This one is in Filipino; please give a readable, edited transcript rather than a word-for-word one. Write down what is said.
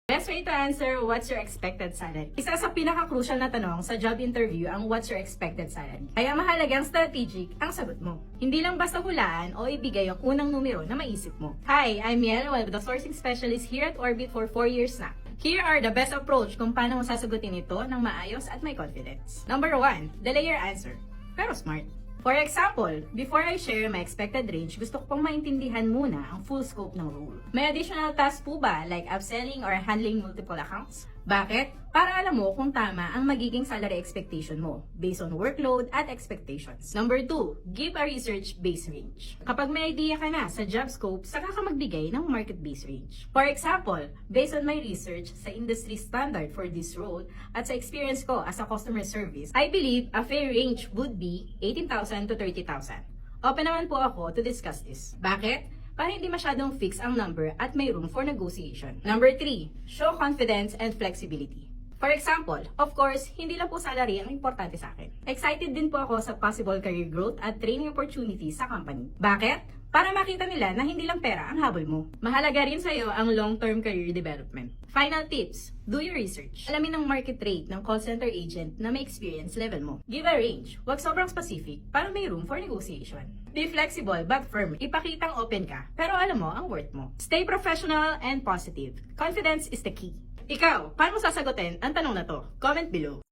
Best way to answer, what's your expected salary? Isa sa pinaka-crucial na tanong sa job interview ang what's your expected salary. Kaya mahalagang strategic ang sagot mo. Hindi lang basta hulaan o ibigay ang unang numero na maisip mo. Hi, I'm Miel, one of the sourcing specialists here at Orbit for 4 years na. Here are the best approach kung paano mo sasagutin ito ng maayos at may confidence. Number 1, delay your answer. Pero smart. For example, before I share my expected range, gusto ko pang maintindihan muna ang full scope ng role. May additional task po ba like upselling or handling multiple accounts? Bakit? Para alam mo kung tama ang magiging salary expectation mo based on workload at expectations. Number 2, give a research-based range. Kapag may idea ka na sa job scope, saka ka magbigay ng market-based range. For example, based on my research sa industry standard for this role at sa experience ko as a customer service, I believe a fair range would be 18,000 to 30,000. Open naman po ako to discuss this. Bakit? Para hindi masyadong fix ang number at may room for negotiation. Number 3, show confidence and flexibility. For example, of course, hindi lang po salary ang importante sa akin. Excited din po ako sa possible career growth at training opportunities sa company. Bakit? Para makita nila na hindi lang pera ang habol mo. Mahalaga rin sa'yo ang long-term career development. Final tips, do your research. Alamin ang market rate ng call center agent na may experience level mo. Give a range, huwag sobrang specific para may room for negotiation. Be flexible but firm. Ipakitang open ka, pero alam mo ang worth mo. Stay professional and positive. Confidence is the key. Ikaw, paano mo sasagutin ang tanong na to? Comment below.